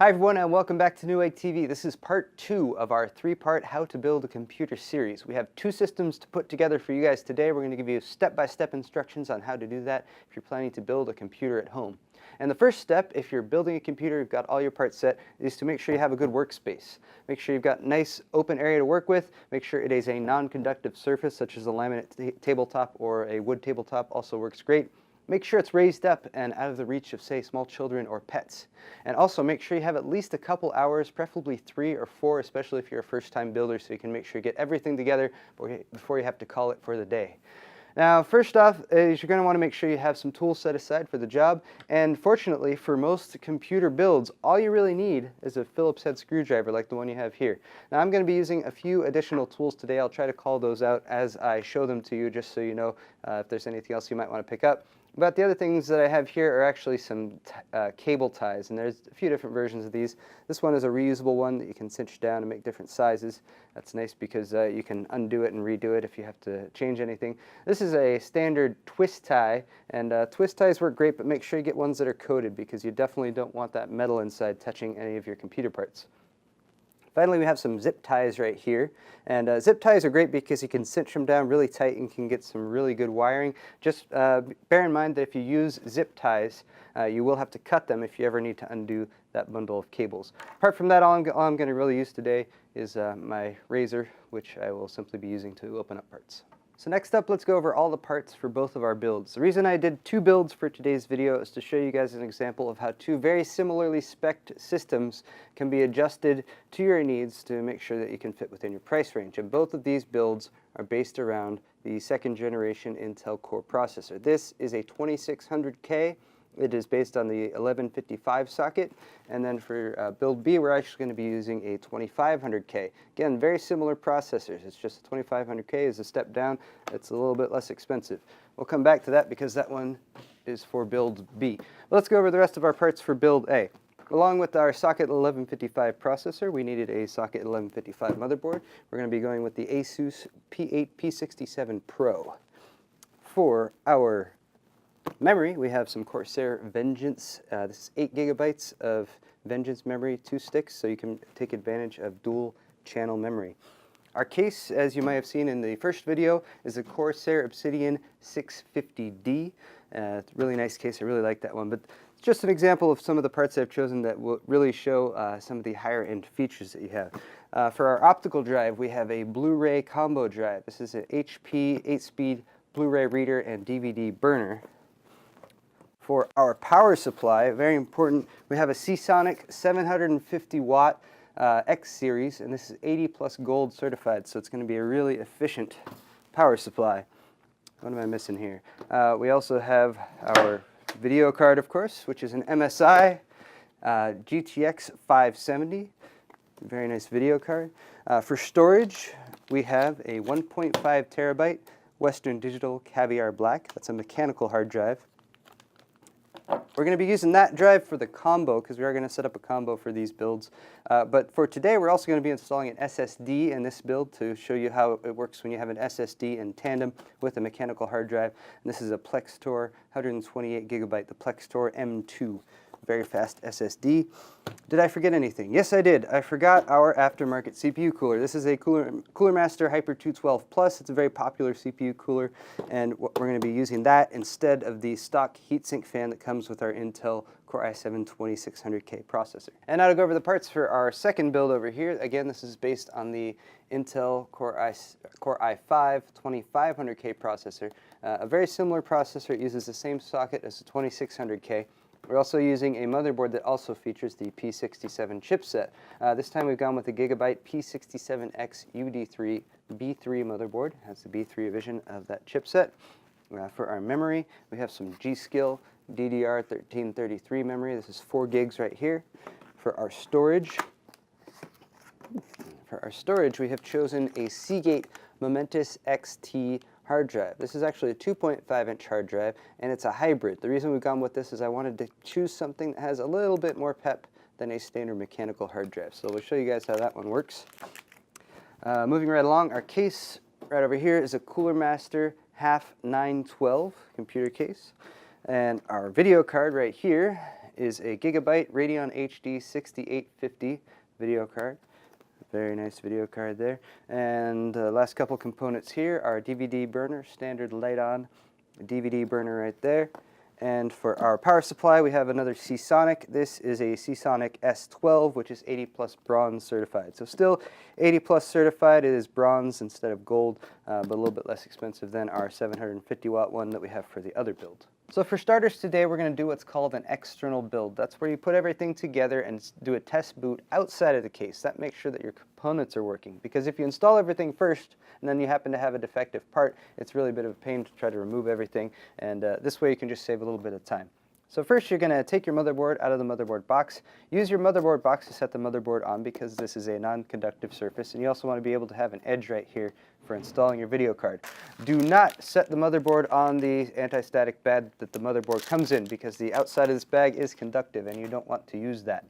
Hi everyone and welcome back to Newegg TV. This is part 2 of our 3-part How to Build a Computer series. We have 2 systems to put together for you guys today. We're going to give you step-by-step instructions on how to do that if you're planning to build a computer at home. And the first step, if you're building a computer, you've got all your parts set, is to make sure you have a good workspace. Make sure you've got nice open area to work with. Make sure it is a non-conductive surface such as a laminate tabletop or a wood tabletop also works great. Make sure it's raised up and out of the reach of, say, small children or pets. And also make sure you have at least a couple hours, preferably 3 or 4, especially if you're a first-time builder, so you can make sure you get everything together before you have to call it for the day. Now, first off, is you're going to want to make sure you have some tools set aside for the job. And fortunately, for most computer builds, all you really need is a Phillips head screwdriver like the one you have here. Now, I'm going to be using a few additional tools today. I'll try to call those out as I show them to you, just so you know if there's anything else you might want to pick up. But the other things that I have here are actually some cable ties, and there's a few different versions of these. This one is a reusable one that you can cinch down and make different sizes. That's nice because you can undo it and redo it if you have to change anything. This is a standard twist tie, and twist ties work great, but make sure you get ones that are coated because you definitely don't want that metal inside touching any of your computer parts. Finally, we have some zip ties right here, and zip ties are great because you can cinch them down really tight and can get some really good wiring. Just bear in mind that if you use zip ties, you will have to cut them if you ever need to undo that bundle of cables. Apart from that, all I'm going to really use today is my razor, which I will simply be using to open up parts. So next up, let's go over all the parts for both of our builds. The reason I did 2 builds for today's video is to show you guys an example of how 2 very similarly spec'd systems can be adjusted to your needs to make sure that you can fit within your price range. And both of these builds are based around the 2nd generation Intel Core processor. This is a 2600K. It is based on the 1155 socket, and then for build B, we're actually going to be using a 2500K. Again, very similar processors. It's just 2500K is a step down. It's a little bit less expensive. We'll come back to that because that one is for build B. Let's go over the rest of our parts for build A. Along with our socket 1155 processor, we needed a socket 1155 motherboard. We're going to be going with the Asus P8 P67 Pro. For our memory, we have some Corsair Vengeance. This is 8 gigabytes of Vengeance memory, 2 sticks, so you can take advantage of dual channel memory. Our case, as you might have seen in the first video, is a Corsair Obsidian 650D. It's a really nice case. I really like that one. But it's just an example of some of the parts I've chosen that will really show some of the higher end features that you have. For our optical drive, we have a Blu-ray combo drive. This is an HP 8-speed Blu-ray reader and DVD burner. For our power supply, very important, we have a Seasonic 750 watt X series, and this is 80 plus gold certified, so it's going to be a really efficient power supply. What am I missing here? We also have our video card, of course, which is an MSI GTX 570. Very nice video card. For storage, we have a 1.5 terabyte Western Digital Caviar Black. That's a mechanical hard drive. We're going to be using that drive for the combo because we are going to set up a combo for these builds. But for today, we're also going to be installing an SSD in this build to show you how it works when you have an SSD in tandem with a mechanical hard drive. And this is a Plextor 128 gigabyte, the Plextor M2. Very fast SSD. Did I forget anything? Yes, I did. I forgot our aftermarket CPU cooler. This is a Cooler Master Hyper 212 Plus. It's a very popular CPU cooler, and we're going to be using that instead of the stock heatsink fan that comes with our Intel Core i7 2600K processor. And now to go over the parts for our second build over here. Again, this is based on the Intel Core i5 2500K processor. A very similar processor. It uses the same socket as the 2600K. We're also using a motherboard that also features the P67 chipset. This time we've gone with the Gigabyte P67X UD3 B3 motherboard. That's the B3 revision of that chipset. For our memory, we have some G.Skill DDR1333 memory. This is 4 gigs right here. For our storage, we have chosen a Seagate Momentus XT hard drive. This is actually a 2.5-inch hard drive, and it's a hybrid. The reason we've gone with this is I wanted to choose something that has a little bit more pep than a standard mechanical hard drive. So we'll show you guys how that one works. Moving right along, our case right over here is a Cooler Master half 912 computer case. And our video card right here is a Gigabyte Radeon HD 6850 video card. Very nice video card there. And the last couple components here are DVD burner, standard light on, DVD burner right there. And for our power supply, we have another Seasonic. This is a Seasonic S12, which is 80 plus bronze certified. So still 80 plus certified. It is bronze instead of gold, but a little bit less expensive than our 750 watt one that we have for the other build. So for starters today, we're going to do what's called an external build. That's where you put everything together and do a test boot outside of the case. That makes sure that your components are working. Because if you install everything first and then you happen to have a defective part, it's really a bit of a pain to try to remove everything. And this way you can just save a little bit of time. So first you're going to take your motherboard out of the motherboard box. Use your motherboard box to set the motherboard on because this is a non-conductive surface, and you also want to be able to have an edge right here for installing your video card. Do not set the motherboard on the anti-static bag that the motherboard comes in because the outside of this bag is conductive and you don't want to use that.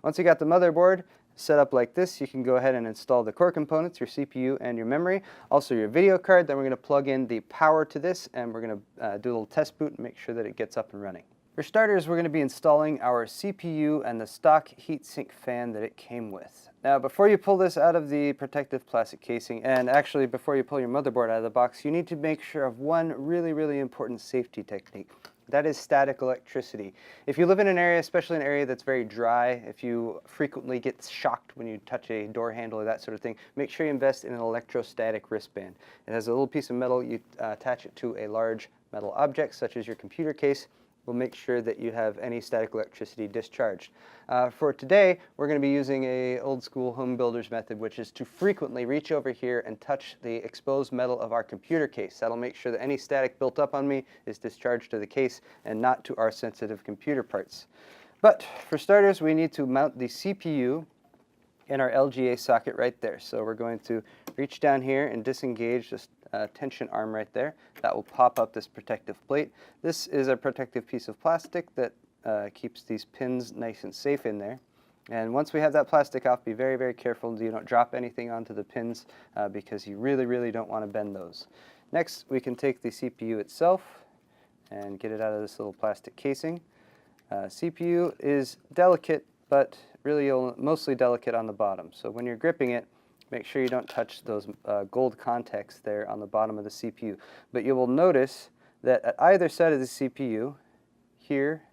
Once you got the motherboard set up like this, you can go ahead and install the core components, your CPU and your memory, also your video card. Then we're going to plug in the power to this and we're going to do a little test boot and make sure that it gets up and running. For starters, we're going to be installing our CPU and the stock heatsink fan that it came with. Now, before you pull this out of the protective plastic casing, and actually before you pull your motherboard out of the box, you need to make sure of one really important safety technique. That is static electricity. If you live in an area, especially an area that's very dry, if you frequently get shocked when you touch a door handle or that sort of thing, make sure you invest in an electrostatic wristband. It has a little piece of metal, you attach it to a large metal object, such as your computer case. Will make sure that you have any static electricity discharged. For today, we're going to be using a old school home builder's method, which is to frequently reach over here and touch the exposed metal of our computer case. That'll make sure that any static built up on me is discharged to the case and not to our sensitive computer parts. But for starters, we need to mount the CPU in our LGA socket right there. So we're going to reach down here and disengage this tension arm right there. That will pop up this protective plate. This is a protective piece of plastic that keeps these pins nice and safe in there. And once we have that plastic off, be very careful you don't drop anything onto the pins because you really don't want to bend those. Next, we can take the CPU itself and get it out of this little plastic casing. CPU is delicate, but really mostly delicate on the bottom. So when you're gripping it, make sure you don't touch those gold contacts there on the bottom of the CPU. But you will notice that at either side of the CPU, here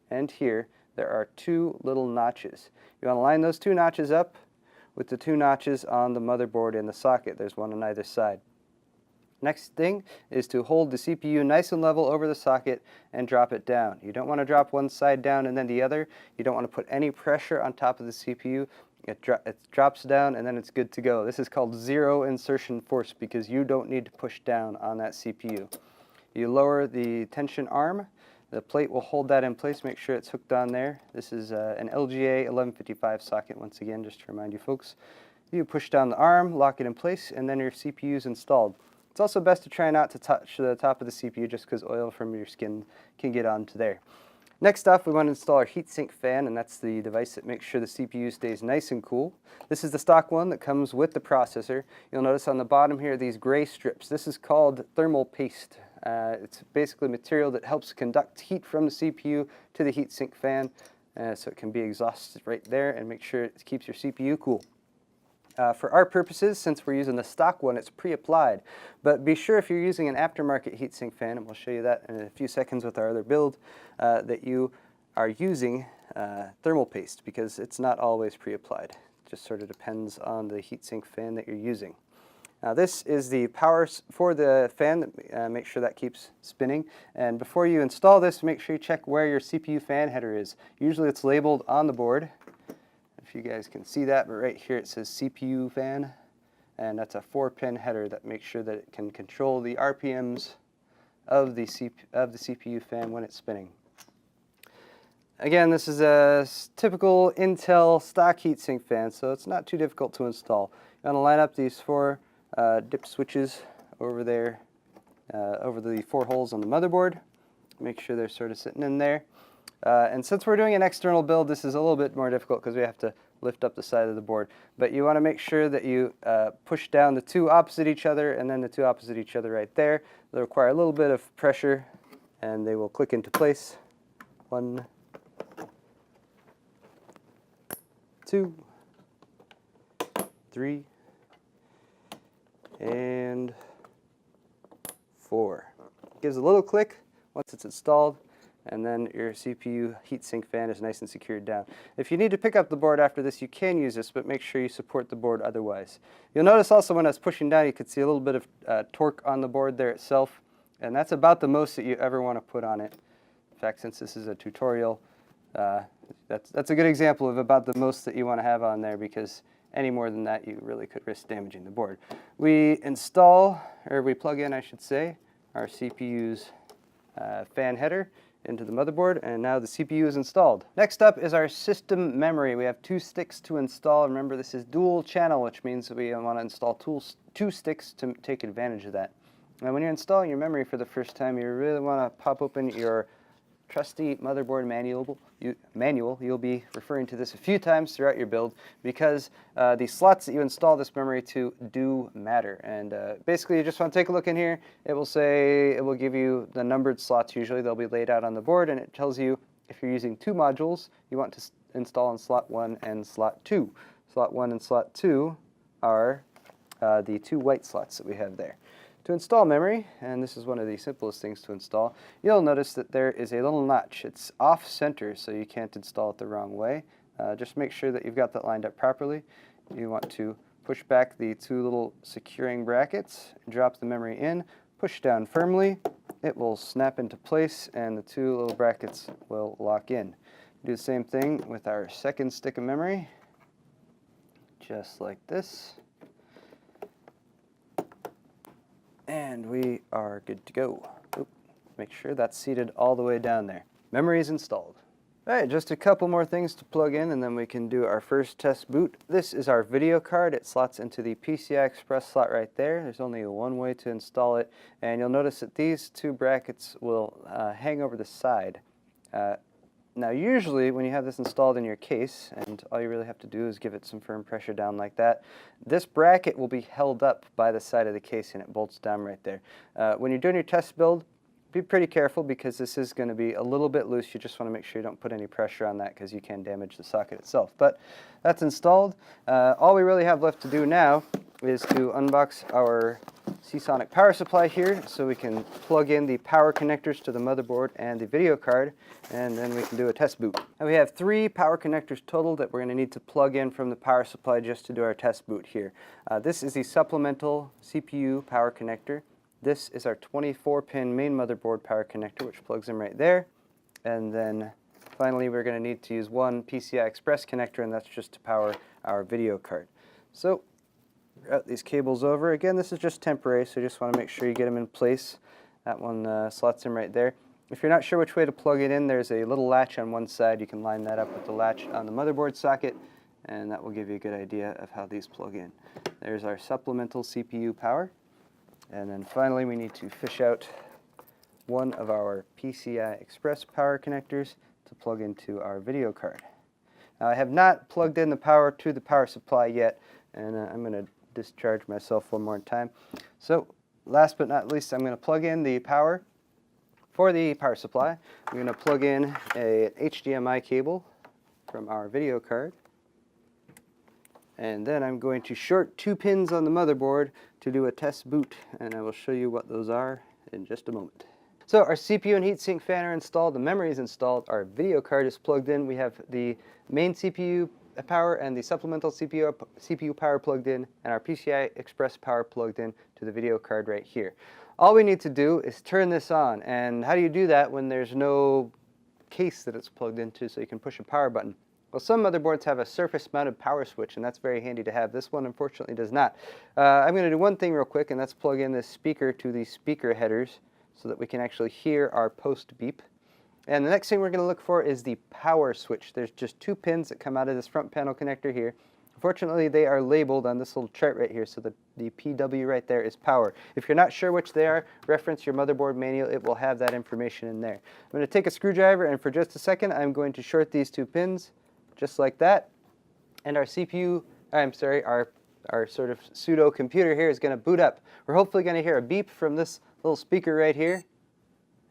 and here, there are two little notches. You want to line those two notches up with the two notches on the motherboard in the socket. There's one on either side. Next thing is to hold the CPU nice and level over the socket and drop it down. You don't want to drop one side down and then the other. You don't want to put any pressure on top of the CPU. It drops down and then it's good to go. This is called zero insertion force because you don't need to push down on that CPU. You lower the tension arm. The plate will hold that in place. Make sure it's hooked on there. This is an LGA 1155 socket, once again, just to remind you folks. You push down the arm, lock it in place, and then your CPU is installed. It's also best to try not to touch the top of the CPU just because oil from your skin can get onto there. Next up, we want to install our heatsink fan, and that's the device that makes sure the CPU stays nice and cool. This is the stock one that comes with the processor. You'll notice on the bottom here these gray strips. This is called thermal paste. It's basically material that helps conduct heat from the CPU to the heatsink fan, so it can be exhausted right there and make sure it keeps your CPU cool. For our purposes, since we're using the stock one, it's pre-applied. But be sure if you're using an aftermarket heatsink fan, and we'll show you that in a few seconds with our other build, that you are using thermal paste because it's not always pre-applied. It just sort of depends on the heatsink fan that you're using. Now this is the power for the fan. Make sure that keeps spinning. And before you install this, make sure you check where your CPU fan header is. Usually it's labeled on the board. If you guys can see that, but right here it says CPU fan, and that's a 4-pin header that makes sure that it can control the RPMs of the CPU fan when it's spinning. Again, this is a typical Intel stock heatsink fan, so it's not too difficult to install. You want to line up these 4 dip switches over there, over the 4 holes on the motherboard. Make sure they're sort of sitting in there. And since we're doing an external build, this is a little bit more difficult because we have to lift up the side of the board. But you want to make sure that you push down the 2 opposite each other and then the 2 opposite each other right there. They'll require a little bit of pressure and they will click into place. 1, 2, 3, and 4. Gives a little click once it's installed, and then your CPU heatsink fan is nice and secured down. If you need to pick up the board after this, you can use this, but make sure you support the board otherwise. You'll notice also when I was pushing down, you could see a little bit of torque on the board there itself, and that's about the most that you ever want to put on it. In fact, since this is a tutorial, that's a good example of about the most that you want to have on there, because any more than that, you really could risk damaging the board. We plug in, I should say, our CPU's fan header into the motherboard, and now the CPU is installed. Next up is our system memory. We have 2 sticks to install. Remember, this is dual channel, which means that we want to install 2 sticks to take advantage of that. Now, when you're installing your memory for the first time, you really want to pop open your trusty motherboard manual. You'll be referring to this a few times throughout your build, because the slots that you install this memory to do matter. And basically, you just want to take a look in here. It will give you the numbered slots. Usually they'll be laid out on the board, and it tells you if you're using 2 modules, you want to install in slot 1 and slot 2. Slot 1 and slot 2 are the 2 white slots that we have there. To install memory, and this is one of the simplest things to install, you'll notice that there is a little notch. It's off center, so you can't install it the wrong way. Just make sure that you've got that lined up properly. You want to push back the 2 little securing brackets, drop the memory in, push down firmly. It will snap into place, and the 2 little brackets will lock in. Do the same thing with our second stick of memory, just like this. And we are good to go. Make sure that's seated all the way down there. Memory is installed. All right, just a couple more things to plug in, and then we can do our first test boot. This is our video card. It slots into the PCI Express slot right there. There's only one way to install it, and you'll notice that these 2 brackets will hang over the side. Now, usually when you have this installed in your case, and all you really have to do is give it some firm pressure down like that, this bracket will be held up by the side of the case, and it bolts down right there. When you're doing your test build, be pretty careful, because this is going to be a little bit loose. You just want to make sure you don't put any pressure on that, because you can damage the socket itself. But that's installed. All we really have left to do now is to unbox our Seasonic power supply here, so we can plug in the power connectors to the motherboard and the video card, and then we can do a test boot. Now, we have 3 power connectors total that we're going to need to plug in from the power supply just to do our test boot here. This is the supplemental CPU power connector. This is our 24-pin main motherboard power connector, which plugs in right there. And then finally, we're going to need to use 1 PCI Express connector, and that's just to power our video card. So route these cables over. Again, this is just temporary, so you just want to make sure you get them in place. That one slots in right there. If you're not sure which way to plug it in, there's a little latch on one side. You can line that up with the latch on the motherboard socket, and that will give you a good idea of how these plug in. There's our supplemental CPU power. And then finally, we need to fish out one of our PCI Express power connectors to plug into our video card. Now, I have not plugged in the power to the power supply yet, and I'm going to discharge myself one more time. So last but not least, I'm going to plug in the power for the power supply. I'm going to plug in a HDMI cable from our video card, and then I'm going to short 2 pins on the motherboard to do a test boot, and I will show you what those are in just a moment. So our CPU and heatsink fan are installed, the memory is installed, our video card is plugged in. We have the main CPU power and the supplemental CPU power plugged in, and our PCI Express power plugged in to the video card right here. All we need to do is turn this on, and how do you do that when there's no case that it's plugged into so you can push a power button? Well, some motherboards have a surface-mounted power switch, and that's very handy to have. This one, unfortunately, does not. I'm going to do one thing real quick, and that's plug in this speaker to the speaker headers so that we can actually hear our post beep. And the next thing we're going to look for is the power switch. There's just 2 pins that come out of this front panel connector here. Unfortunately, they are labeled on this little chart right here, so the PW right there is power. If you're not sure which they are, reference your motherboard manual. It will have that information in there. I'm going to take a screwdriver, and for just a second, I'm going to short these 2 pins, just like that. And our our sort of pseudo computer here is going to boot up. We're hopefully going to hear a beep from this little speaker right here.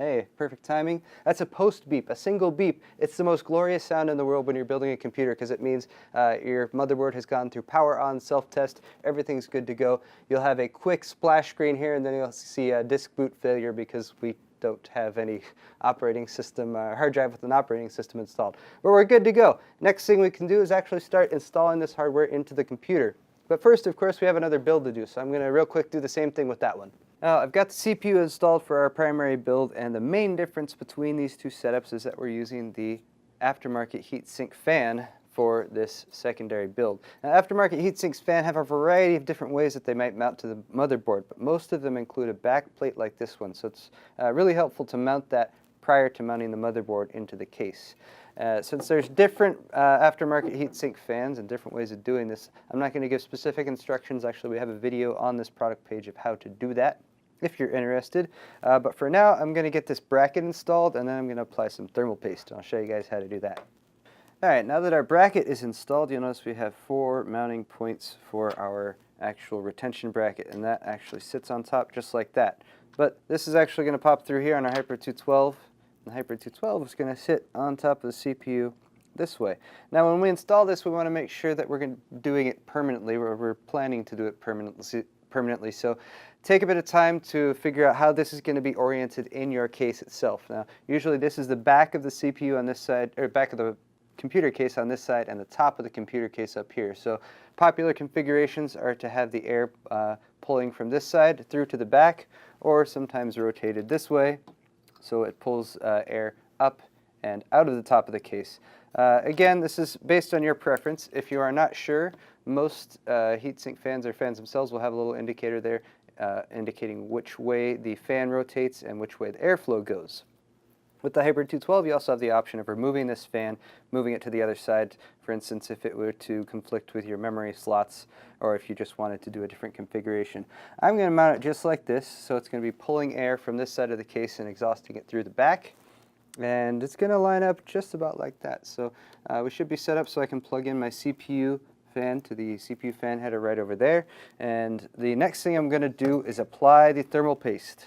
Hey, perfect timing. That's a post beep, a single beep. It's the most glorious sound in the world when you're building a computer because it means your motherboard has gone through power on, self-test, everything's good to go. You'll have a quick splash screen here and then you'll see a disk boot failure because we don't have any operating system, hard drive with an operating system installed. But we're good to go. Next thing we can do is actually start installing this hardware into the computer. But first, of course, we have another build to do, so I'm going to real quick do the same thing with that one. Now, I've got the CPU installed for our primary build, and the main difference between these two setups is that we're using the aftermarket heatsink fan for this secondary build. Now, aftermarket heatsink fans have a variety of different ways that they might mount to the motherboard, but most of them include a back plate like this one, so it's really helpful to mount that prior to mounting the motherboard into the case. Since there's different aftermarket heatsink fans and different ways of doing this, I'm not going to give specific instructions. Actually, we have a video on this product page of how to do that, if you're interested. But for now, I'm going to get this bracket installed, and then I'm going to apply some thermal paste, and I'll show you guys how to do that. Alright, now that our bracket is installed, you'll notice we have 4 mounting points for our actual retention bracket, and that actually sits on top just like that. But this is actually going to pop through here on our Hyper 212. The Hyper 212 is going to sit on top of the CPU this way. Now when we install this, we want to make sure that we're doing it permanently, or we're planning to do it permanently. So take a bit of time to figure out how this is going to be oriented in your case itself. Now usually this is the back of the CPU on this side, or back of the computer case on this side, and the top of the computer case up here. So popular configurations are to have the air pulling from this side through to the back, or sometimes rotated this way, so it pulls air up and out of the top of the case. Again, this is based on your preference. If you are not sure, most heatsink fans or fans themselves will have a little indicator there indicating which way the fan rotates and which way the airflow goes. With the Hyper 212, you also have the option of removing this fan, moving it to the other side, for instance, if it were to conflict with your memory slots, or if you just wanted to do a different configuration. I'm going to mount it just like this, so it's going to be pulling air from this side of the case and exhausting it through the back. And it's going to line up just about like that. So we should be set up so I can plug in my CPU fan to the CPU fan header right over there. And the next thing I'm going to do is apply the thermal paste.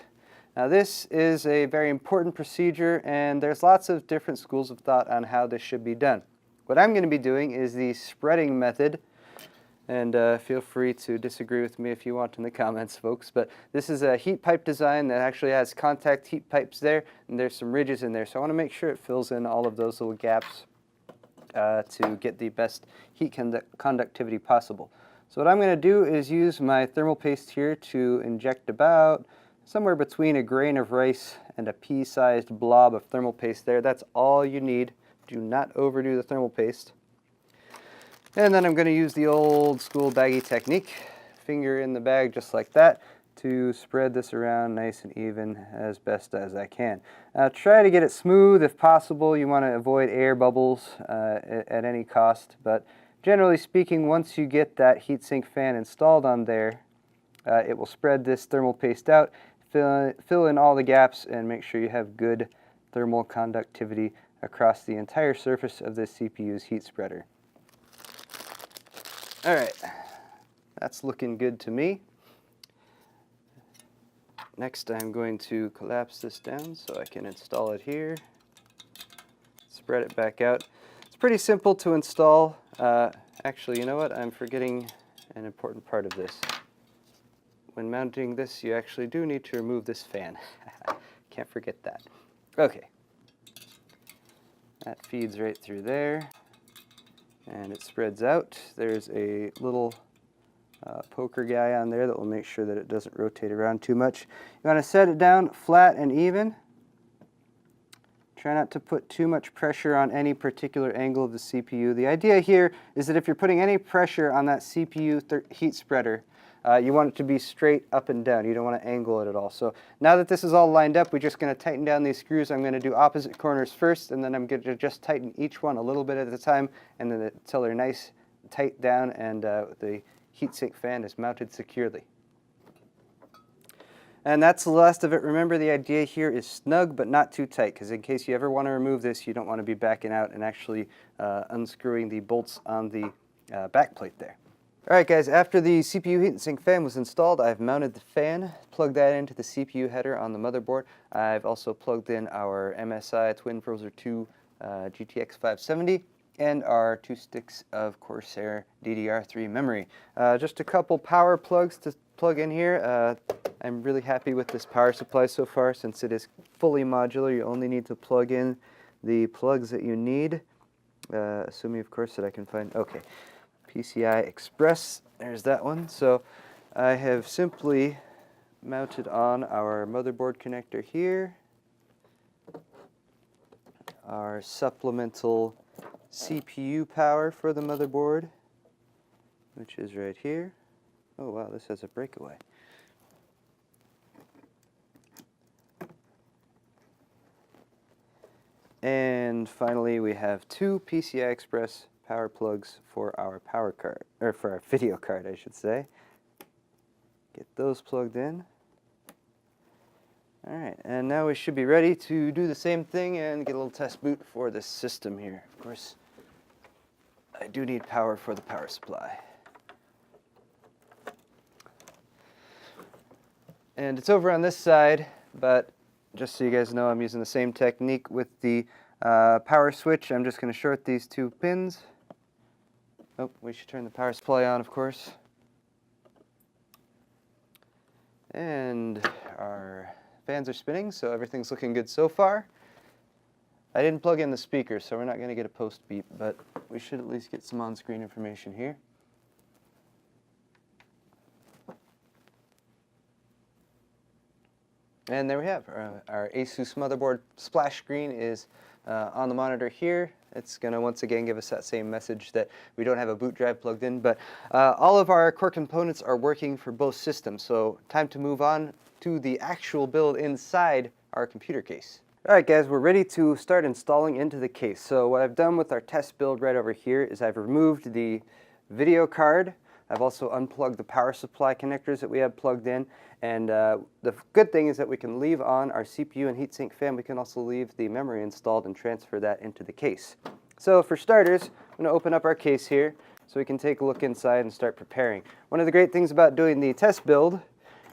Now this is a very important procedure, and there's lots of different schools of thought on how this should be done. What I'm going to be doing is the spreading method, and feel free to disagree with me if you want in the comments, folks, but this is a heat pipe design that actually has contact heat pipes there, and there's some ridges in there, so I want to make sure it fills in all of those little gaps to get the best heat conductivity possible. So what I'm going to do is use my thermal paste here to inject about somewhere between a grain of rice and a pea-sized blob of thermal paste there. That's all you need. Do not overdo the thermal paste. And then I'm going to use the old school baggy technique, finger in the bag just like that, to spread this around nice and even as best as I can. Try to get it smooth if possible. You want to avoid air bubbles at any cost, but generally speaking, once you get that heatsink fan installed on there, it will spread this thermal paste out, fill in all the gaps, and make sure you have good thermal conductivity across the entire surface of this CPU's heat spreader. Alright, that's looking good to me. Next I'm going to collapse this down so I can install it here. Spread it back out. It's pretty simple to install. Actually, you know what? I'm forgetting an important part of this. When mounting this, you actually do need to remove this fan. Can't forget that. Okay. That feeds right through there, and it spreads out. There's a little poker guy on there that will make sure that it doesn't rotate around too much. You want to set it down flat and even. Try not to put too much pressure on any particular angle of the CPU. The idea here is that if you're putting any pressure on that CPU heat spreader, you want it to be straight up and down. You don't want to angle it at all. So now that this is all lined up, we're just going to tighten down these screws. I'm going to do opposite corners first, and then I'm going to just tighten each one a little bit at a time, and then until they're nice, tight down, and the heatsink fan is mounted securely. And that's the last of it. Remember, the idea here is snug but not too tight, because in case you ever want to remove this, you don't want to be backing out and actually unscrewing the bolts on the back plate there. Alright guys, after the CPU heatsink fan was installed, I've mounted the fan, plugged that into the CPU header on the motherboard. I've also plugged in our MSI Twin Frozr 2 GTX 570 and our 2 sticks of Corsair DDR3 memory. Just a couple power plugs to plug in here. I'm really happy with this power supply so far since it is fully modular. You only need to plug in the plugs that you need, assuming of course that I can find, okay. PCI Express, there's that one. So I have simply mounted on our motherboard connector here, our supplemental CPU power for the motherboard, which is right here. Oh wow, this has a breakaway. And finally we have 2 PCI Express power plugs for our power card, or for our video card, I should say. Get those plugged in. Alright, and now we should be ready to do the same thing and get a little test boot for the system here. Of course, I do need power for the power supply. And it's over on this side, but just so you guys know, I'm using the same technique with the power switch. I'm just going to short these 2 pins. Oh, we should turn the power supply on, of course. And our fans are spinning, so everything's looking good so far. I didn't plug in the speaker, so we're not going to get a post beep, but we should at least get some on-screen information here. And there we have our Asus motherboard splash screen is on the monitor here. It's going to once again give us that same message that we don't have a boot drive plugged in, but all of our core components are working for both systems. So time to move on to the actual build inside our computer case. Alright guys, we're ready to start installing into the case. So what I've done with our test build right over here is I've removed the video card. I've also unplugged the power supply connectors that we have plugged in, and the good thing is that we can leave on our CPU and heatsink fan. We can also leave the memory installed and transfer that into the case. So for starters, I'm going to open up our case here so we can take a look inside and start preparing. One of the great things about doing the test build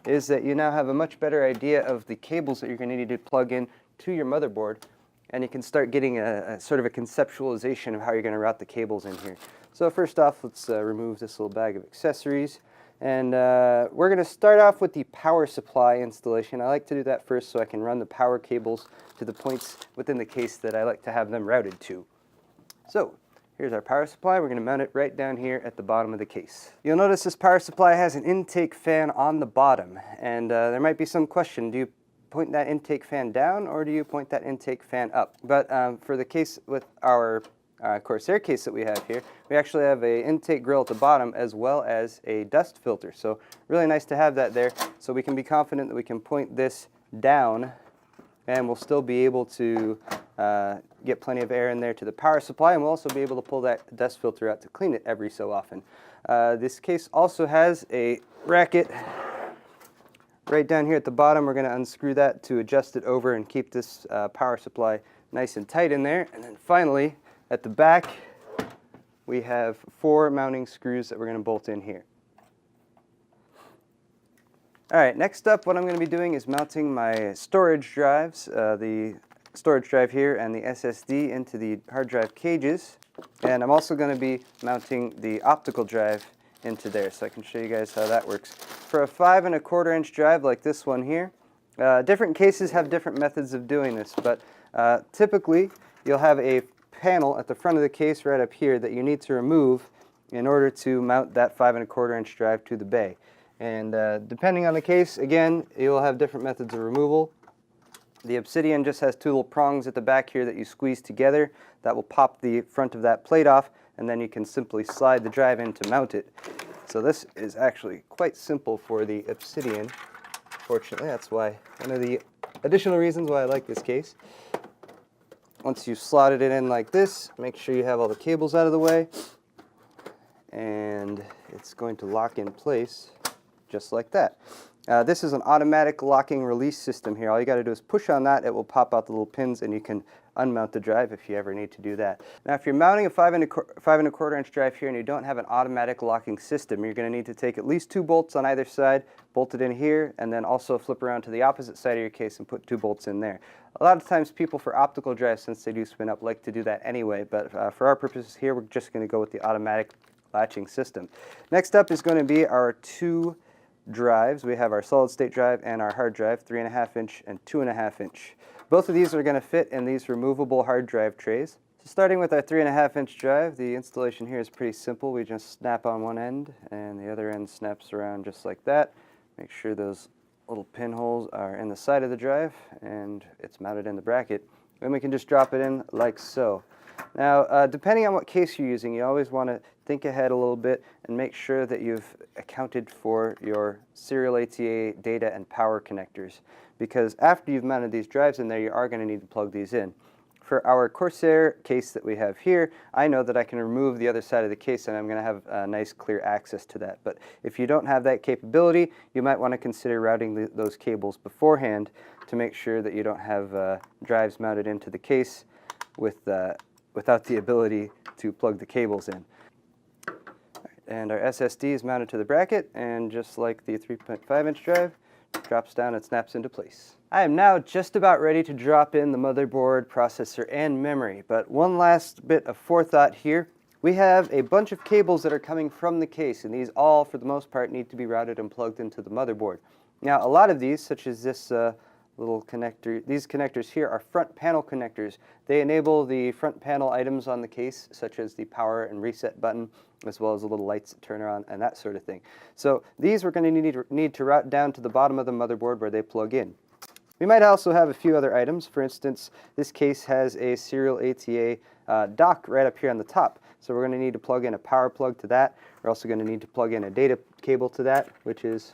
is that you now have a much better idea of the cables that you're going to need to plug in to your motherboard, and you can start getting a sort of a conceptualization of how you're going to route the cables in here. So first off, let's remove this little bag of accessories, and we're going to start off with the power supply installation. I like to do that first so I can run the power cables to the points within the case that I like to have them routed to. So here's our power supply. We're going to mount it right down here at the bottom of the case. You'll notice this power supply has an intake fan on the bottom, and there might be some question, do you point that intake fan down or do you point that intake fan up? But for the case with our Corsair case that we have here, we actually have an intake grill at the bottom as well as a dust filter. So really nice to have that there, so we can be confident that we can point this down and we'll still be able to get plenty of air in there to the power supply, and we'll also be able to pull that dust filter out to clean it every so often. This case also has a bracket right down here at the bottom. We're going to unscrew that to adjust it over and keep this power supply nice and tight in there. And then finally, at the back, we have 4 mounting screws that we're going to bolt in here. Alright, next up what I'm going to be doing is mounting my storage drives, the storage drive here and the SSD into the hard drive cages. And I'm also going to be mounting the optical drive into there, so I can show you guys how that works. For a 5 1/4 inch drive like this one here, different cases have different methods of doing this, but typically you'll have a panel at the front of the case right up here that you need to remove in order to mount that 5 1/4 inch drive to the bay. And depending on the case, again, you'll have different methods of removal. The Obsidian just has 2 little prongs at the back here that you squeeze together. That will pop the front of that plate off, and then you can simply slide the drive in to mount it. So this is actually quite simple for the Obsidian. Fortunately, that's why one of the additional reasons why I like this case. Once you've slotted it in like this, make sure you have all the cables out of the way, and it's going to lock in place just like that. This is an automatic locking release system here. All you got to do is push on that, it will pop out the little pins, and you can unmount the drive if you ever need to do that. Now if you're mounting a 5¼ inch drive here and you don't have an automatic locking system, you're going to need to take at least 2 bolts on either side, bolt it in here, and then also flip around to the opposite side of your case and put 2 bolts in there. A lot of times people for optical drives, since they do spin up, like to do that anyway, but for our purposes here, we're just going to go with the automatic latching system. Next up is going to be our 2 drives. We have our solid state drive and our hard drive, 3½ inch and 2½ inch. Both of these are going to fit in these removable hard drive trays. So starting with our 3½ inch drive, the installation here is pretty simple. We just snap on one end and the other end snaps around just like that. Make sure those little pinholes are in the side of the drive and it's mounted in the bracket. Then we can just drop it in like so. Now, depending on what case you're using, you always want to think ahead a little bit and make sure that you've accounted for your serial ATA data and power connectors, because after you've mounted these drives in there, you are going to need to plug these in. For our Corsair case that we have here, I know that I can remove the other side of the case and I'm going to have a nice clear access to that. But if you don't have that capability, you might want to consider routing those cables beforehand to make sure that you don't have drives mounted into the case without the ability to plug the cables in. And our SSD is mounted to the bracket, and just like the 3.5 inch drive, it drops down and snaps into place. I am now just about ready to drop in the motherboard, processor, and memory, but one last bit of forethought here. We have a bunch of cables that are coming from the case, and these all, for the most part, need to be routed and plugged into the motherboard. Now, a lot of these, such as this little connector, these connectors here are front panel connectors. They enable the front panel items on the case, such as the power and reset button, as well as the little lights that turn on and that sort of thing. So these we're going to need to route down to the bottom of the motherboard where they plug in. We might also have a few other items. For instance, this case has a serial ATA dock right up here on the top. So we're going to need to plug in a power plug to that. We're also going to need to plug in a data cable to that, which is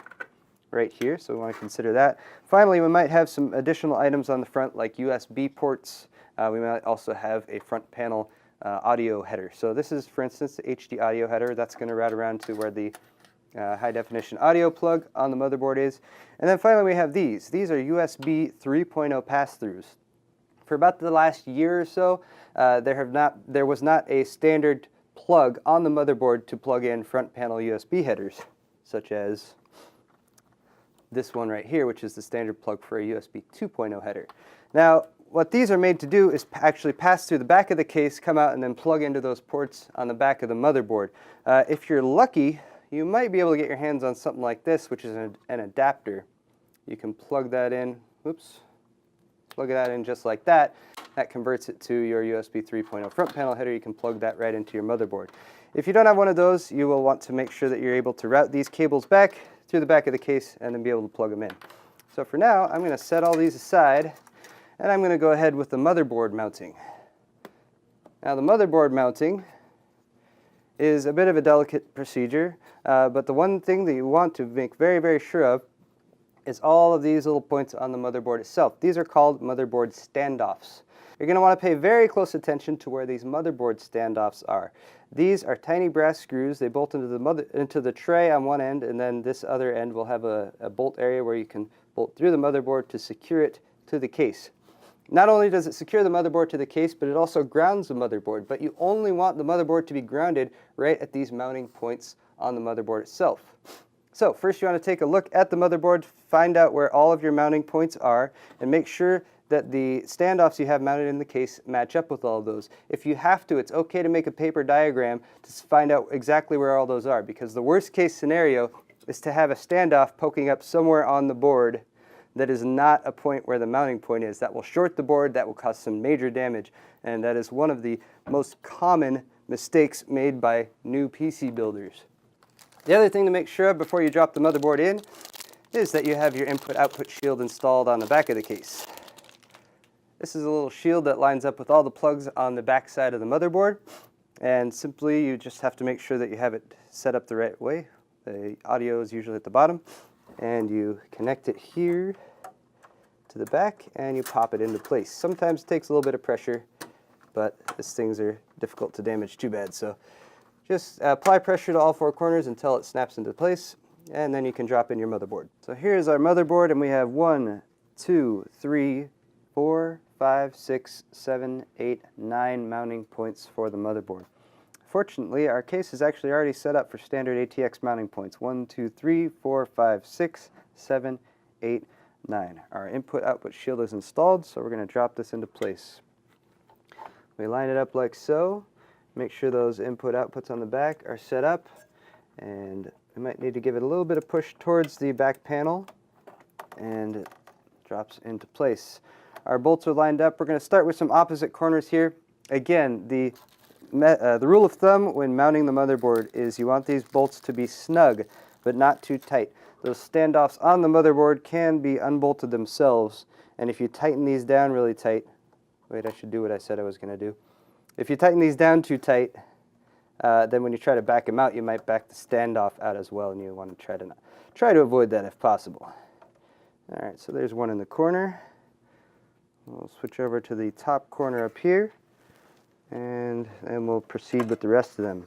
right here, so we want to consider that. Finally, we might have some additional items on the front like USB ports. We might also have a front panel audio header. So this is, for instance, the HD audio header. That's going to route around to where the high definition audio plug on the motherboard is. And then finally we have these. These are USB 3.0 pass-throughs. For about the last year or so, there was not a standard plug on the motherboard to plug in front panel USB headers, such as this one right here, which is the standard plug for a USB 2.0 header. Now, what these are made to do is actually pass through the back of the case, come out, and then plug into those ports on the back of the motherboard. If you're lucky, you might be able to get your hands on something like this, which is an adapter. You can plug that in, plug that in just like that. That converts it to your USB 3.0 front panel header. You can plug that right into your motherboard. If you don't have one of those, you will want to make sure that you're able to route these cables back through the back of the case and then be able to plug them in. So for now, I'm going to set all these aside and I'm going to go ahead with the motherboard mounting. Now the motherboard mounting is a bit of a delicate procedure, but the one thing that you want to make very, very sure of is all of these little points on the motherboard itself. These are called motherboard standoffs. You're going to want to pay very close attention to where these motherboard standoffs are. These are tiny brass screws. They bolt into the tray on one end, and then this other end will have a bolt area where you can bolt through the motherboard to secure it to the case. Not only does it secure the motherboard to the case, but it also grounds the motherboard. But you only want the motherboard to be grounded right at these mounting points on the motherboard itself. So first you want to take a look at the motherboard, find out where all of your mounting points are, and make sure that the standoffs you have mounted in the case match up with all of those. If you have to, it's okay to make a paper diagram to find out exactly where all those are, because the worst case scenario is to have a standoff poking up somewhere on the board that is not a point where the mounting point is. That will short the board, that will cause some major damage, and that is one of the most common mistakes made by new PC builders. The other thing to make sure of before you drop the motherboard in is that you have your input-output shield installed on the back of the case. This is a little shield that lines up with all the plugs on the back side of the motherboard, and simply you just have to make sure that you have it set up the right way. The audio is usually at the bottom, and you connect it here to the back and you pop it into place. Sometimes it takes a little bit of pressure, but these things are difficult to damage too bad, so just apply pressure to all 4 corners until it snaps into place, and then you can drop in your motherboard. So here's our motherboard, and we have 1, 2, 3, 4, 5, 6, 7, 8, 9 mounting points for the motherboard. Fortunately, our case is actually already set up for standard ATX mounting points. 1, 2, 3, 4, 5, 6, 7, 8, 9. Our input-output shield is installed, so we're going to drop this into place. We line it up like so. Make sure those input-outputs on the back are set up, and we might need to give it a little bit of push towards the back panel, and it drops into place. Our bolts are lined up. We're going to start with some opposite corners here. Again, the rule of thumb when mounting the motherboard is you want these bolts to be snug, but not too tight. Those standoffs on the motherboard can be unbolted themselves, and if you tighten these down really tight, wait, I should do what I said I was going to do. If you tighten these down too tight, then when you try to back them out, you might back the standoff out as well, and you want to try to avoid that if possible. All right, so there's one in the corner. We'll switch over to the top corner up here, and then we'll proceed with the rest of them.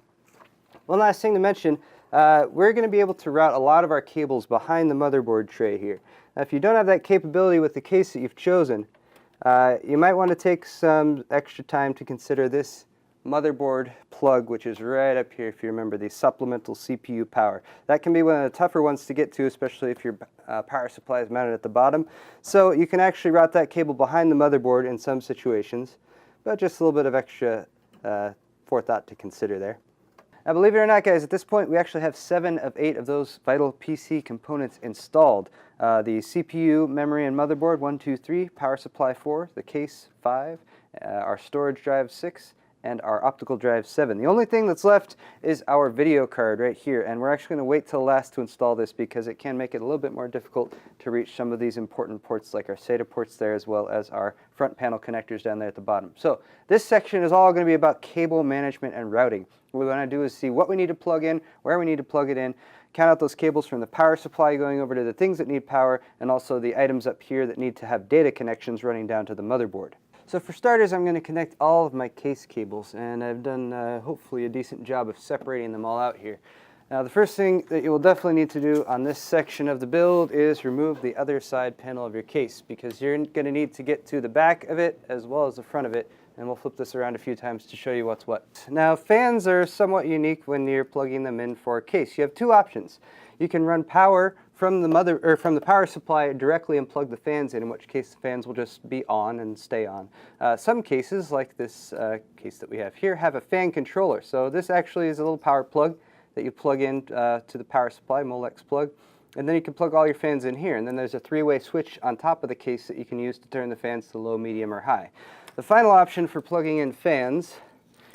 One last thing to mention, we're going to be able to route a lot of our cables behind the motherboard tray here. Now, if you don't have that capability with the case that you've chosen, you might want to take some extra time to consider this motherboard plug, which is right up here, if you remember, the supplemental CPU power. That can be one of the tougher ones to get to, especially if your power supply is mounted at the bottom. So you can actually route that cable behind the motherboard in some situations, but just a little bit of extra forethought to consider there. Now, believe it or not, guys, at this point we actually have 7 of 8 of those vital PC components installed. The CPU, memory, and motherboard, 1, 2, 3, power supply 4, the case 5, our storage drive 6, and our optical drive 7. The only thing that's left is our video card right here, and we're actually going to wait till last to install this because it can make it a little bit more difficult to reach some of these important ports like our SATA ports there, as well as our front panel connectors down there at the bottom. So this section is all going to be about cable management and routing. What we want to do is see what we need to plug in, where we need to plug it in, count out those cables from the power supply going over to the things that need power, and also the items up here that need to have data connections running down to the motherboard. So for starters, I'm going to connect all of my case cables, and I've done hopefully a decent job of separating them all out here. Now, the first thing that you will definitely need to do on this section of the build is remove the other side panel of your case, because you're going to need to get to the back of it as well as the front of it, and we'll flip this around a few times to show you what's what. Now, fans are somewhat unique when you're plugging them in for a case. You have two options. You can run power from the power supply directly and plug the fans in which case the fans will just be on and stay on. Some cases, like this case that we have here, have a fan controller. So this actually is a little power plug that you plug in to the power supply, Molex plug, and then you can plug all your fans in here. And then there's a 3-way switch on top of the case that you can use to turn the fans to low, medium, or high. The final option for plugging in fans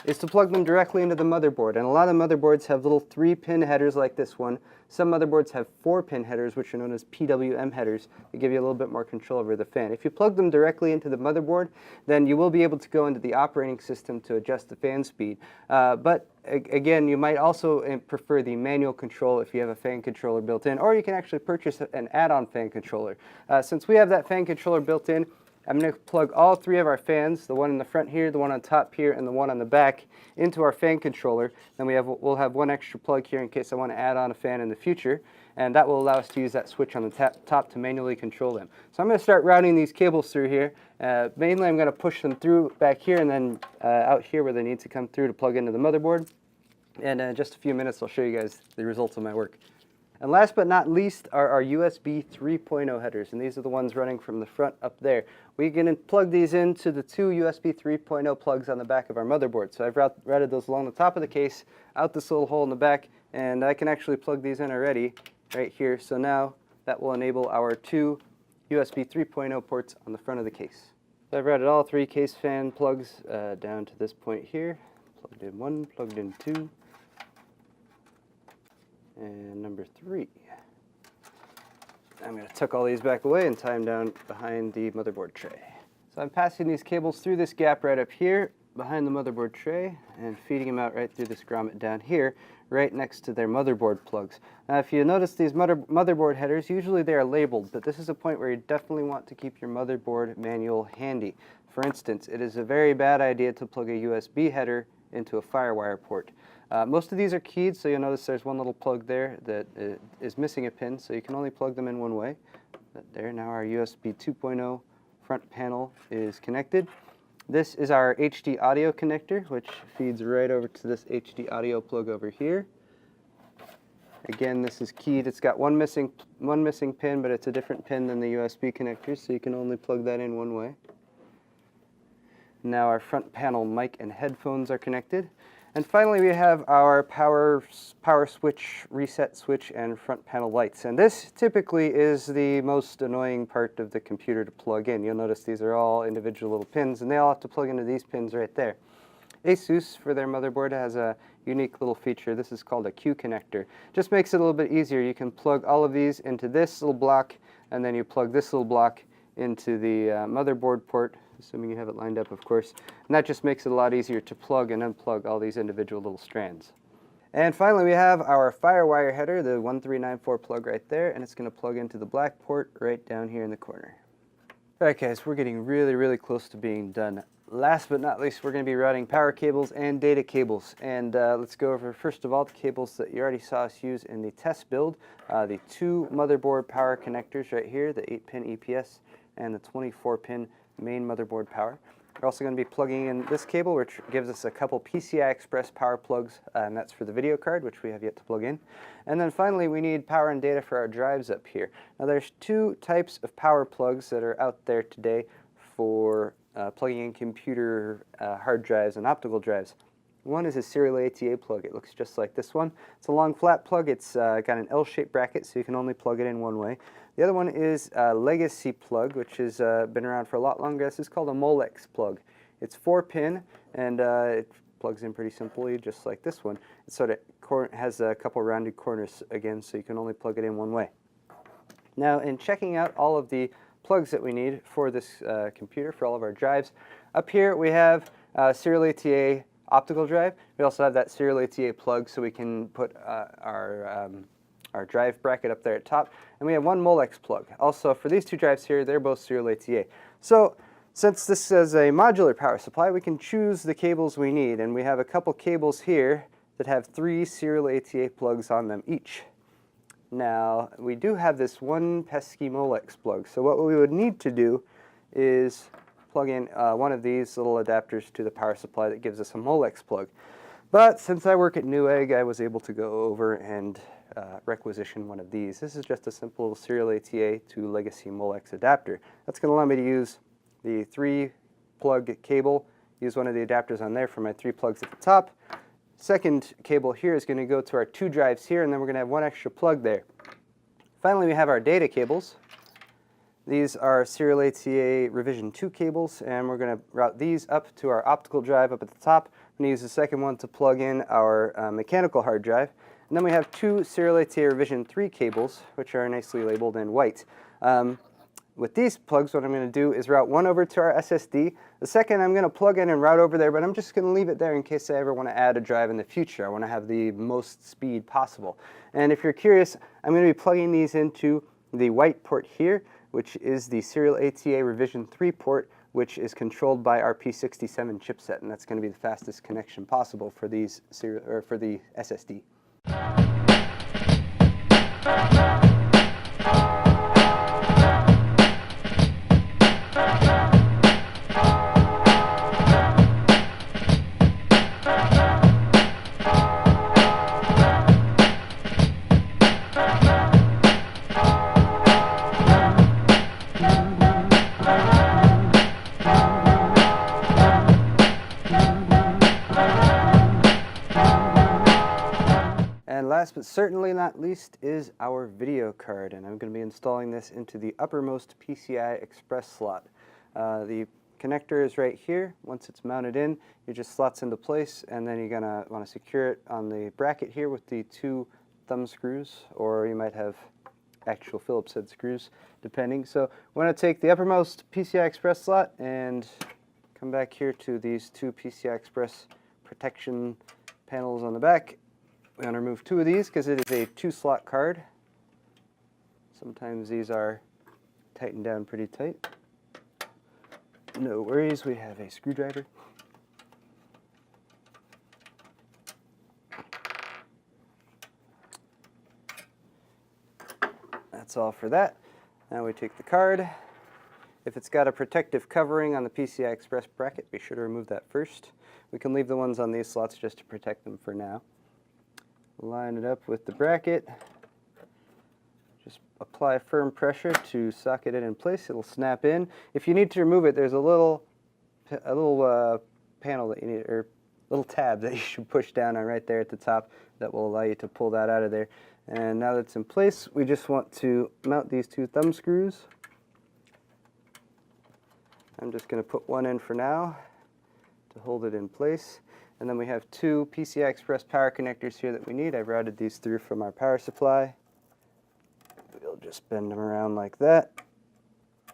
is to plug them directly into the motherboard. And a lot of motherboards have little 3-pin headers like this one. Some motherboards have 4-pin headers, which are known as PWM headers, that give you a little bit more control over the fan. If you plug them directly into the motherboard, then you will be able to go into the operating system to adjust the fan speed. But again, you might also prefer the manual control if you have a fan controller built in, or you can actually purchase an add-on fan controller. Since we have that fan controller built in, I'm going to plug all 3 of our fans, the one in the front here, the one on top here, and the one on the back, into our fan controller. Then we'll have one extra plug here in case I want to add on a fan in the future, and that will allow us to use that switch on the top to manually control them. So I'm going to start routing these cables through here. Mainly I'm going to push them through back here and then out here where they need to come through to plug into the motherboard. And in just a few minutes I'll show you guys the results of my work. And last but not least are our USB 3.0 headers, and these are the ones running from the front up there. We can plug these into the 2 USB 3.0 plugs on the back of our motherboard. So I've routed those along the top of the case, out this little hole in the back, and I can actually plug these in already right here. So now that will enable our 2 USB 3.0 ports on the front of the case. So I've routed all 3 case fan plugs down to this point here. Plugged in 1, plugged in 2. And number 3. I'm going to tuck all these back away and tie them down behind the motherboard tray. So I'm passing these cables through this gap right up here behind the motherboard tray and feeding them out right through this grommet down here, right next to their motherboard plugs. Now, if you notice these motherboard headers, usually they are labeled, but this is a point where you definitely want to keep your motherboard manual handy. For instance, it is a very bad idea to plug a USB header into a FireWire port. Most of these are keyed, so you'll notice there's one little plug there that is missing a pin, so you can only plug them in one way. But there, now our USB 2.0 front panel is connected. This is our HD audio connector, which feeds right over to this HD audio plug over here. Again, this is keyed. It's got one missing pin, but it's a different pin than the USB connector, so you can only plug that in one way. Now our front panel mic and headphones are connected. And finally we have our power switch, reset switch, and front panel lights. And this typically is the most annoying part of the computer to plug in. You'll notice these are all individual little pins, and they all have to plug into these pins right there. ASUS, for their motherboard, has a unique little feature. This is called a Q connector. Just makes it a little bit easier. You can plug all of these into this little block, and then you plug this little block into the motherboard port, assuming you have it lined up, of course. And that just makes it a lot easier to plug and unplug all these individual little strands. And finally, we have our FireWire header, the 1394 plug right there, and it's going to plug into the black port right down here in the corner. All right, guys, we're getting really close to being done. Last but not least, we're going to be routing power cables and data cables. And let's go over, first of all, the cables that you already saw us use in the test build. The two motherboard power connectors right here, the 8-pin EPS and the 24-pin main motherboard power. We're also going to be plugging in this cable, which gives us a couple PCI Express power plugs, and that's for the video card, which we have yet to plug in. And then finally, we need power and data for our drives up here. Now there's two types of power plugs that are out there today for plugging in computer hard drives and optical drives. One is a serial ATA plug. It looks just like this one. It's a long flat plug. It's got an L-shaped bracket, so you can only plug it in one way. The other one is a legacy plug, which has been around for a lot longer. This is called a Molex plug. It's 4-pin, and it plugs in pretty simply, just like this one. It sort of has a couple rounded corners again, so you can only plug it in one way. Now, in checking out all of the plugs that we need for this computer, for all of our drives, up here we have serial ATA optical drive. We also have that serial ATA plug, so we can put our drive bracket up there at top. And we have one Molex plug. Also, for these two drives here, they're both serial ATA. So, since this is a modular power supply, we can choose the cables we need. And we have a couple cables here that have 3 serial ATA plugs on them each. Now, we do have this one pesky Molex plug. So what we would need to do is plug in one of these little adapters to the power supply that gives us a Molex plug. But since I work at Newegg, I was able to go over and requisition one of these. This is just a simple serial ATA to legacy Molex adapter. That's going to allow me to use the 3-plug cable, use one of the adapters on there for my 3 plugs at the top. Second cable here is going to go to our 2 drives here, and then we're going to have 1 extra plug there. Finally, we have our data cables. These are serial ATA revision 2 cables, and we're going to route these up to our optical drive up at the top. I'm going to use the second one to plug in our mechanical hard drive. And then we have 2 serial ATA revision 3 cables, which are nicely labeled in white. With these plugs, what I'm going to do is route one over to our SSD. The second I'm going to plug in and route over there, but I'm just going to leave it there in case I ever want to add a drive in the future. I want to have the most speed possible. And if you're curious, I'm going to be plugging these into the white port here, which is the serial ATA revision 3 port, which is controlled by our P67 chipset, and that's going to be the fastest connection possible for these for the SSD. And last but certainly not least is our video card, and I'm going to be installing this into the uppermost PCI Express slot. The connector is right here. Once it's mounted in, it just slots into place, and then you're going to want to secure it on the bracket here with the 2 thumb screws, or you might have actual Phillips head screws, depending. So we're going to take the uppermost PCI Express slot and come back here to these 2 PCI Express protection panels on the back. We're going to remove 2 of these because it is a 2-slot card. Sometimes these are tightened down pretty tight. No worries, we have a screwdriver. That's all for that. Now we take the card If it's got a protective covering on the PCI Express bracket, be sure to remove that first. We can leave the ones on these slots just to protect them for now. Line it up with the bracket. Just apply firm pressure to socket it in place. It'll snap in. If you need to remove it, there's a little panel that you need, or little tab that you should push down on right there at the top that will allow you to pull that out of there. And now that it's in place, we just want to mount these two thumb screws. I'm just going to put one in for now to hold it in place. And then we have two PCI Express power connectors here that we need. I've routed these through from our power supply. We'll just bend them around like that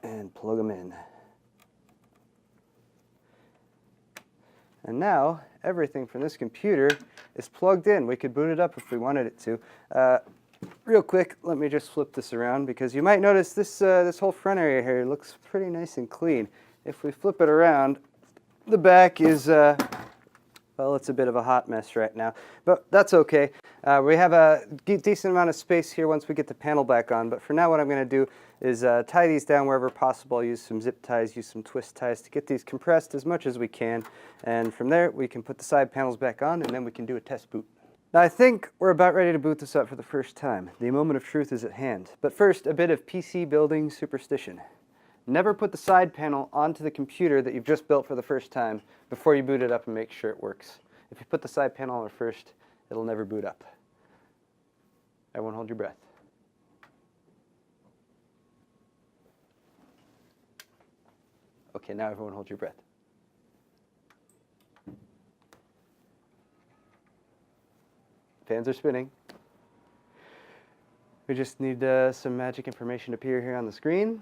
and plug them in. And now everything from this computer is plugged in. We could boot it up if we wanted it to. Real quick, let me just flip this around because you might notice this, this whole front area here looks pretty nice and clean. If we flip it around, the back is, well, it's a bit of a hot mess right now, but that's okay. We have a decent amount of space here once we get the panel back on, but for now what I'm going to do is tie these down wherever possible. I'll use some zip ties, use some twist ties to get these compressed as much as we can, and from there we can put the side panels back on and then we can do a test boot. Now I think we're about ready to boot this up for the first time. The moment of truth is at hand. But first, a bit of PC building superstition. Never put the side panel onto the computer that you've just built for the first time before you boot it up and make sure it works. If you put the side panel on first, it'll never boot up. Everyone hold your breath. Okay, now everyone hold your breath. Fans are spinning. We just need some magic information to appear here on the screen.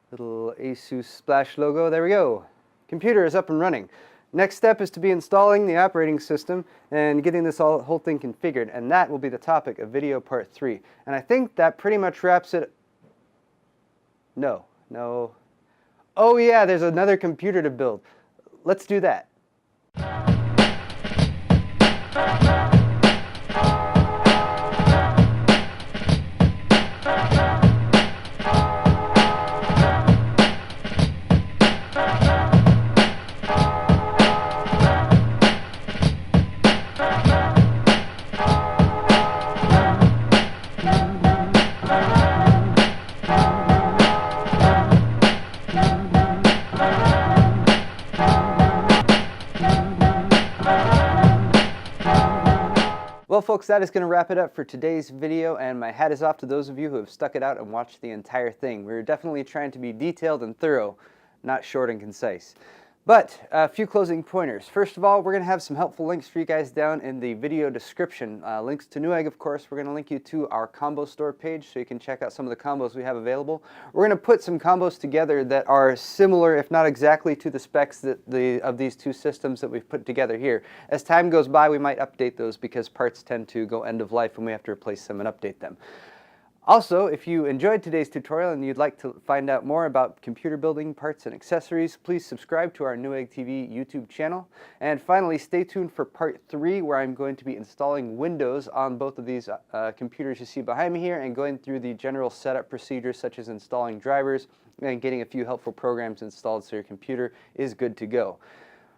Little ASUS splash logo, there we go. Computer is up and running. Next step is to be installing the operating system and getting this whole thing configured, and that will be the topic of video part 3. And I think that pretty much wraps it. No. Oh yeah, there's another computer to build. Let's do that. Well folks, that is going to wrap it up for today's video, and my hat is off to those of you who have stuck it out and watched the entire thing. We're definitely trying to be detailed and thorough, not short and concise. But a few closing pointers. First of all, we're going to have some helpful links for you guys down in the video description. Links to Newegg, of course. We're going to link you to our combo store page so you can check out some of the combos we have available. We're going to put some combos together that are similar, if not exactly, to the specs that of these two systems that we've put together here. As time goes by, we might update those because parts tend to go end of life and we have to replace them and update them. Also, if you enjoyed today's tutorial and you'd like to find out more about computer building parts and accessories, please subscribe to our Newegg TV YouTube channel. And finally, stay tuned for part 3, where I'm going to be installing Windows on both of these computers you see behind me here and going through the general setup procedures such as installing drivers and getting a few helpful programs installed so your computer is good to go.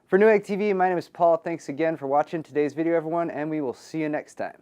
For Newegg TV, my name is Paul. Thanks again for watching today's video, everyone, and we will see you next time.